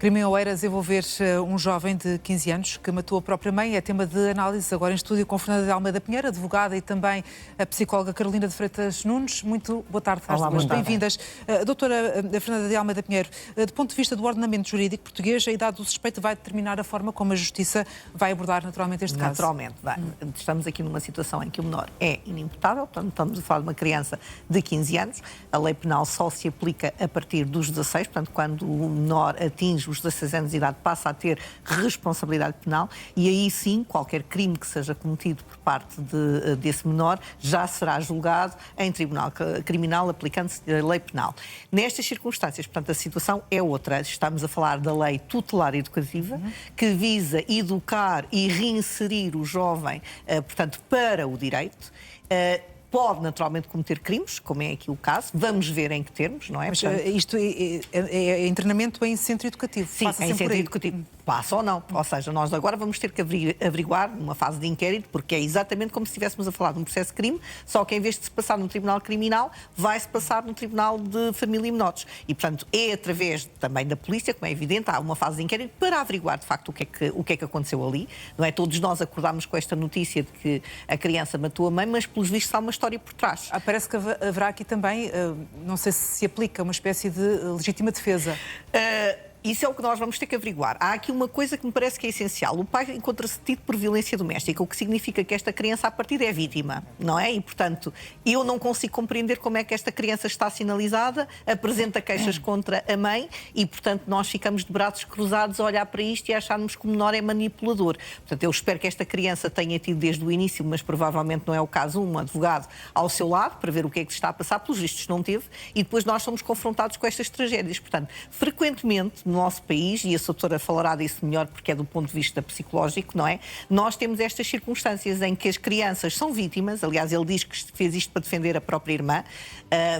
Crime em Oeiras envolver um jovem de 15 anos que matou a própria mãe é tema de análise agora em estúdio com Fernanda de Almeida Pinheiro, advogada, e também a psicóloga Carolina de Freitas Nunes. Muito boa tarde às duas, bem-vindas. Doutora Fernanda de Almeida Pinheiro, do ponto de vista do ordenamento jurídico português, a idade do suspeito vai determinar a forma como a Justiça vai abordar naturalmente este caso? Naturalmente. Estamos aqui numa situação em que o menor é inimputável, portanto estamos a falar de uma criança de 15 anos. A lei penal só se aplica a partir dos 16, portanto quando o menor atinge os 16 anos de idade passa a ter responsabilidade penal e aí sim qualquer crime que seja cometido por parte desse menor já será julgado em tribunal criminal aplicando-se a lei penal. Nestas circunstâncias, portanto, a situação é outra. Estamos a falar da lei tutelar educativa que visa educar e reinserir o jovem, portanto, para o direito. Pode naturalmente cometer crimes, como é aqui o caso. Vamos ver em que termos, não é? Mas isto é internamento em centro educativo? Sim, em centro educativo. Passa ou não. Ou seja, nós agora vamos ter que averiguar numa fase de inquérito, porque é exatamente como se estivéssemos a falar de um processo de crime, só que em vez de se passar no Tribunal Criminal, vai-se passar no Tribunal de Família e Menores. E, portanto, é através também da polícia, como é evidente, há uma fase de inquérito para averiguar, de facto, o que é que aconteceu ali. Não é? Todos nós acordámos com esta notícia de que a criança matou a mãe, mas, pelos vistos, há uma história por trás. Parece que haverá aqui também, não sei se aplica, uma espécie de legítima defesa. Isso é o que nós vamos ter que averiguar. Há aqui uma coisa que me parece que é essencial. O pai encontra-se detido por violência doméstica, o que significa que esta criança, à partida, é vítima, não é? E, portanto, eu não consigo compreender como é que esta criança está sinalizada, apresenta queixas contra a mãe e, portanto, nós ficamos de braços cruzados a olhar para isto e a acharmos que o menor é manipulador. Portanto, eu espero que esta criança tenha tido desde o início, mas provavelmente não é o caso, um advogado ao seu lado para ver o que é que se está a passar, pelos vistos não teve, e depois nós somos confrontados com estas tragédias. Portanto, frequentemente, no nosso país, e a doutora falará disso melhor porque é do ponto de vista psicológico, não é? Nós temos estas circunstâncias em que as crianças são vítimas, aliás, ele diz que fez isto para defender a própria irmã,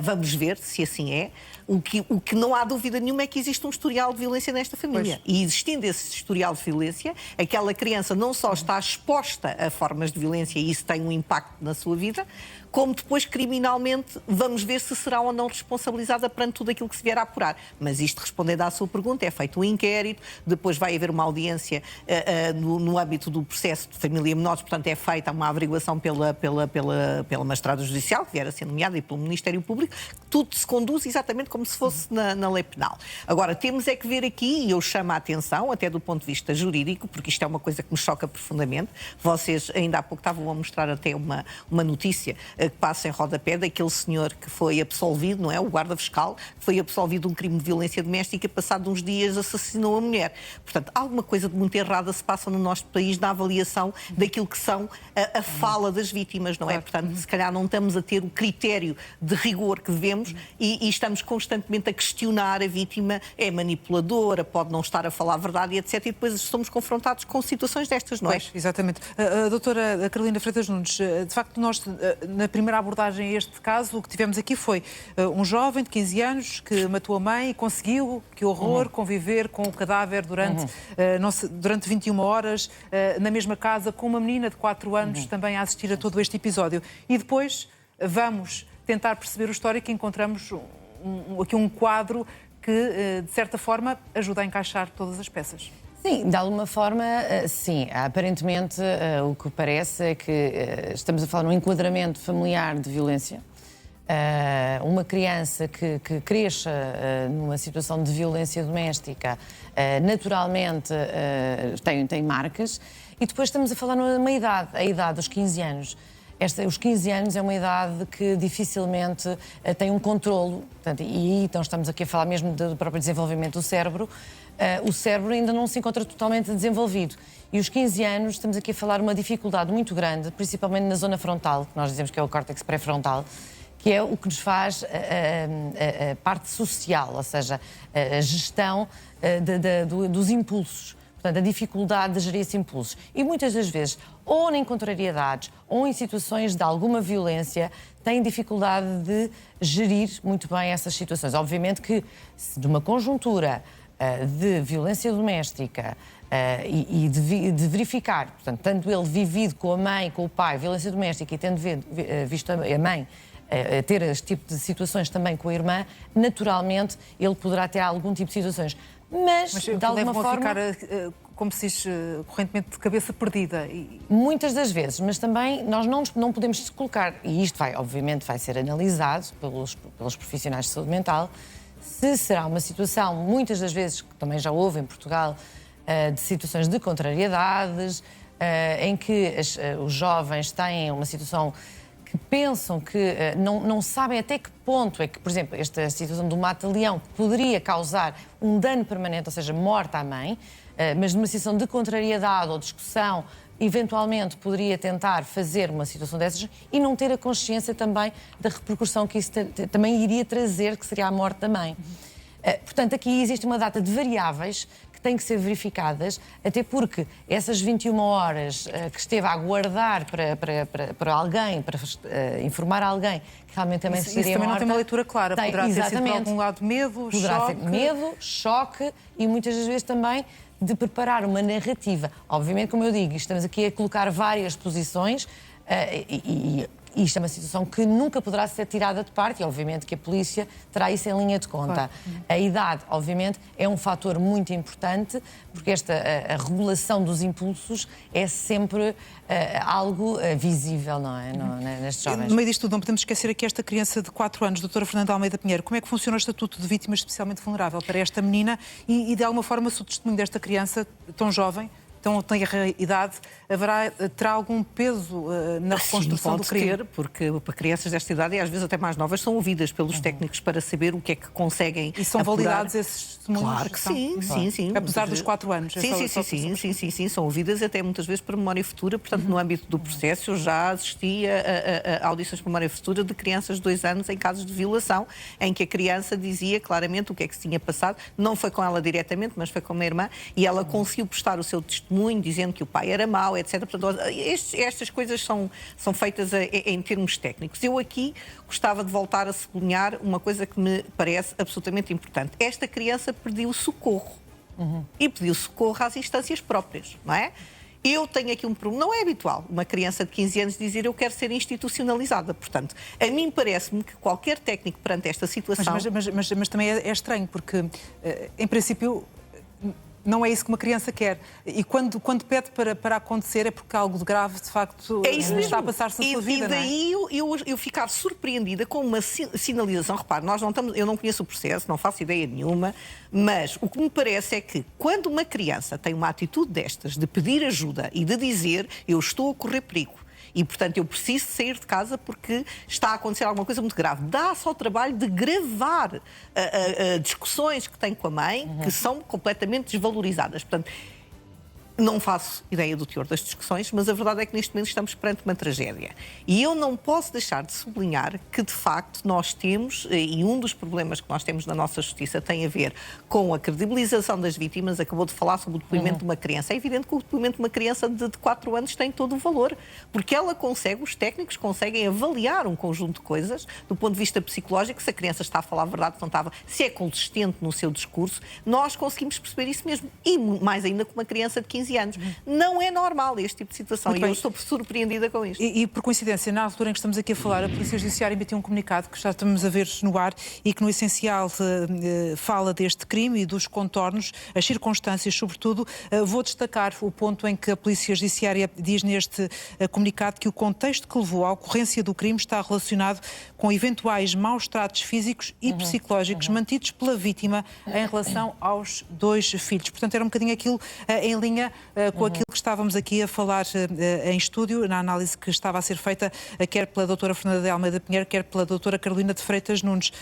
vamos ver se assim é. O que não há dúvida nenhuma é que existe um historial de violência nesta família. Pois. E existindo esse historial de violência, aquela criança não só está exposta a formas de violência e isso tem um impacto na sua vida, como depois criminalmente vamos ver se será ou não responsabilizada perante tudo aquilo que se vier a apurar. Mas isto, respondendo à sua pergunta, é feito um inquérito, depois vai haver uma audiência no âmbito do processo de família e menores, portanto é feita uma averiguação pela magistrada judicial, que vier a ser nomeada, e pelo Ministério Público, tudo se conduz exatamente como se fosse na lei penal. Agora, temos é que ver aqui, e eu chamo a atenção, até do ponto de vista jurídico, porque isto é uma coisa que me choca profundamente. Vocês ainda há pouco estavam a mostrar até uma notícia que passa em rodapé daquele senhor que foi absolvido, não é? O guarda fiscal, que foi absolvido de um crime de violência doméstica e passado uns dias assassinou a mulher. Portanto, alguma coisa de muito errada se passa no nosso país na avaliação daquilo que são a fala das vítimas, não é? Portanto, se calhar não estamos a ter o critério de rigor que devemos e estamos constantemente a questionar a vítima, é manipuladora, pode não estar a falar a verdade, etc. E depois somos confrontados com situações destas, não é? Pois, exatamente. A doutora Carolina Freitas Nunes, de facto, nós, na primeira abordagem a este caso, o que tivemos aqui foi um jovem de 15 anos que matou a mãe e conseguiu, que horror, conviver com o cadáver durante 21 horas, na mesma casa, com uma menina de 4 anos também a assistir a todo este episódio. E depois vamos tentar perceber o histórico e encontramos aqui um quadro que, de certa forma, ajuda a encaixar todas as peças. Sim, de alguma forma, sim. Aparentemente, o que parece é que estamos a falar de um enquadramento familiar de violência. Uma criança que cresça numa situação de violência doméstica, naturalmente tem marcas. E depois estamos a falar numa idade, a idade dos 15 anos. Os 15 anos é uma idade que dificilmente tem um controlo, portanto, e então estamos aqui a falar mesmo do próprio desenvolvimento do cérebro. O cérebro ainda não se encontra totalmente desenvolvido. E os 15 anos estamos aqui a falar de uma dificuldade muito grande, principalmente na zona frontal, que nós dizemos que é o córtex pré-frontal, que é o que nos faz a parte social, ou seja, a gestão dos impulsos. Portanto, a dificuldade de gerir esses impulsos. E muitas das vezes, ou em contrariedades, ou em situações de alguma violência, têm dificuldade de gerir muito bem essas situações. Obviamente que, de uma conjuntura de violência doméstica e de verificar, portanto, tanto ele vivido com a mãe, com o pai, violência doméstica, e tendo visto a mãe ter este tipo de situações também com a irmã, naturalmente ele poderá ter algum tipo de situações. mas Mas de que alguma levam a forma... ficar, como se diz, correntemente de cabeça perdida. Muitas das vezes, mas também nós não podemos colocar, e isto obviamente vai ser analisado pelos profissionais de saúde mental, se será uma situação, muitas das vezes, que também já houve em Portugal, de situações de contrariedades, em que os jovens têm uma situação que pensam que não sabem até que ponto é que, por exemplo, esta situação do mata-leão poderia causar um dano permanente, ou seja, morte à mãe, mas numa situação de contrariedade ou discussão, eventualmente poderia tentar fazer uma situação dessas e não ter a consciência também da repercussão que isso também iria trazer, que seria a morte da mãe. Portanto, aqui existe uma data de variáveis que têm que ser verificadas, até porque essas 21 horas que esteve a aguardar para alguém, para informar alguém que realmente também Isso estaria também morta, não tem uma leitura clara. Poderá ter sido por algum lado medo, poderá choque... ser medo, choque e muitas das vezes também de preparar uma narrativa. Obviamente, como eu digo, estamos aqui a colocar várias posições e isto é uma situação que nunca poderá ser tirada de parte e, obviamente, que a polícia terá isso em linha de conta. Claro. A idade, obviamente, é um fator muito importante, porque a regulação dos impulsos é sempre algo visível, não é? Nestes jovens. No meio disto tudo, não podemos esquecer aqui esta criança de 4 anos, doutora Fernanda Almeida Pinheiro. Como é que funciona o estatuto de vítima especialmente vulnerável para esta menina e de alguma forma, se o testemunho desta criança tão jovem, tão tenra idade, terá algum peso na reconstrução do crime? Ter, porque para crianças desta idade e às vezes até mais novas são ouvidas pelos técnicos para saber o que é que conseguem E são apurar. validados esses testemunhos? Claro que sim, sim. Apesar dos 4 anos? Sim, são ouvidas até muitas vezes para memória futura, portanto no âmbito do processo eu já assisti a audições para memória futura de crianças de 2 anos em casos de violação, em que a criança dizia claramente o que é que se tinha passado, não foi com ela diretamente, mas foi com uma irmã, e ela conseguiu prestar o seu testemunho dizendo que o pai era mau, etc. Portanto, estas coisas são feitas em termos técnicos. Eu aqui gostava de voltar a sublinhar uma coisa que me parece absolutamente importante. Esta criança pediu socorro. E pediu socorro às instâncias próprias, não é? Eu tenho aqui um problema, não é habitual uma criança de 15 anos dizer eu quero ser institucionalizada. Portanto, a mim parece-me que qualquer técnico perante esta situação... Mas também é estranho, porque, em princípio... Não é isso que uma criança quer. E quando pede para acontecer é porque algo de grave, de facto, está a passar-se na sua vida. E daí eu ficar surpreendida com uma sinalização. Repare, eu não conheço o processo, não faço ideia nenhuma, mas o que me parece é que quando uma criança tem uma atitude destas, de pedir ajuda e de dizer eu estou a correr perigo, e, portanto, eu preciso sair de casa porque está a acontecer alguma coisa muito grave. Dá-se ao trabalho de gravar discussões que tem com a mãe, que são completamente desvalorizadas. Portanto, não faço ideia do teor das discussões, mas a verdade é que neste momento estamos perante uma tragédia. E eu não posso deixar de sublinhar que, de facto, nós temos, e um dos problemas que nós temos na nossa justiça tem a ver com a credibilização das vítimas. Acabou de falar sobre o depoimento de uma criança. É evidente que o depoimento de uma criança de 4 anos tem todo o valor, porque ela consegue, os técnicos conseguem avaliar um conjunto de coisas do ponto de vista psicológico, se a criança está a falar a verdade, se não estava, se é consistente no seu discurso. Nós conseguimos perceber isso mesmo. E mais ainda com uma criança de 15 anos. Não é normal este tipo de situação. E eu estou surpreendida com isto. E por coincidência, na altura em que estamos aqui a falar, a Polícia Judiciária emitiu um comunicado que já estamos a ver no ar e que, no essencial, fala deste crime e dos contornos, as circunstâncias, sobretudo. Vou destacar o ponto em que a Polícia Judiciária diz neste comunicado que o contexto que levou à ocorrência do crime está relacionado com eventuais maus-tratos físicos e psicológicos mantidos pela vítima em relação aos 2 filhos. Portanto, era um bocadinho aquilo em linha com aquilo que estávamos aqui a falar em estúdio, na análise que estava a ser feita quer pela doutora Fernanda de Almeida Pinheiro, quer pela doutora Carolina de Freitas Nunes.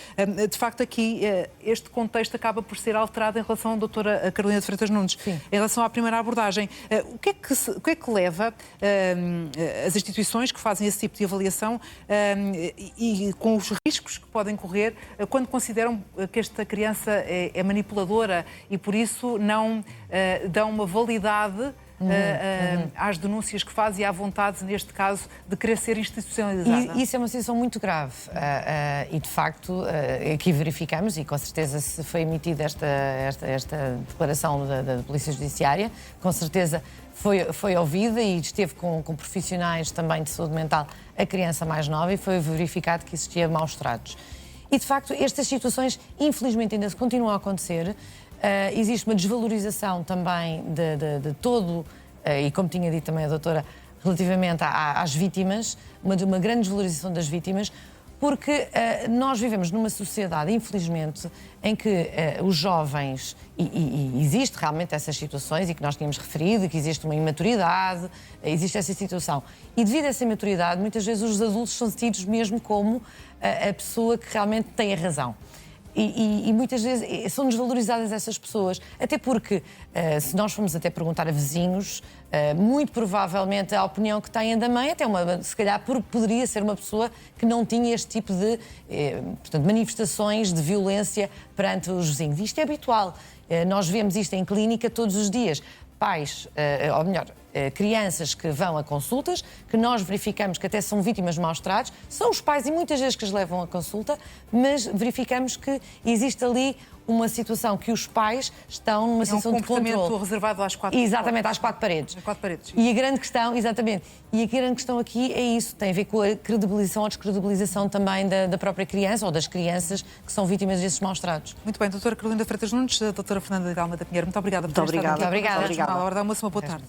De facto, aqui este contexto acaba por ser alterado em relação à doutora Carolina de Freitas Nunes. Sim. Em relação à primeira abordagem, o que é que leva as instituições que fazem esse tipo de avaliação e com os riscos que podem correr quando consideram que esta criança é manipuladora e por isso não dão uma validade às denúncias que faz e à vontade, neste caso, de querer ser institucionalizada? Isso é uma situação muito grave e, de facto, aqui verificamos, e com certeza se foi emitida esta declaração da Polícia Judiciária, com certeza foi ouvida e esteve com profissionais também de saúde mental a criança mais nova e foi verificado que existia maus tratos. E, de facto, estas situações, infelizmente, ainda continuam a acontecer. Existe uma desvalorização também de todo, e como tinha dito também a doutora, relativamente às vítimas, uma grande desvalorização das vítimas, porque nós vivemos numa sociedade, infelizmente, em que os jovens, e existe realmente essas situações, e que nós tínhamos referido, que existe uma imaturidade, existe essa situação. E devido a essa imaturidade, muitas vezes os adultos são tidos mesmo como a pessoa que realmente tem a razão. E muitas vezes são desvalorizadas essas pessoas, até porque, se nós formos até perguntar a vizinhos, muito provavelmente a opinião que têm da mãe, até se calhar poderia ser uma pessoa que não tinha este tipo de portanto, manifestações de violência perante os vizinhos. Isto é habitual, nós vemos isto em clínica todos os dias. Pais, ou melhor, crianças que vão a consultas, que nós verificamos que até são vítimas de maus tratos, são os pais e muitas vezes que as levam à consulta, mas verificamos que existe ali uma situação que os pais estão numa situação de controle. É um comportamento reservado às quatro Exatamente, às quatro paredes. Às quatro paredes. E a grande questão, exatamente, e a grande questão aqui é isso, tem a ver com a credibilização ou descredibilização também da própria criança ou das crianças que são vítimas desses maus tratos. Muito bem, doutora Carolina Freitas Nunes, doutora Fernanda de Almeida Pinheiro, muito obrigada por ter estado aqui. Muito obrigada. À hora da almoço, uma boa tarde.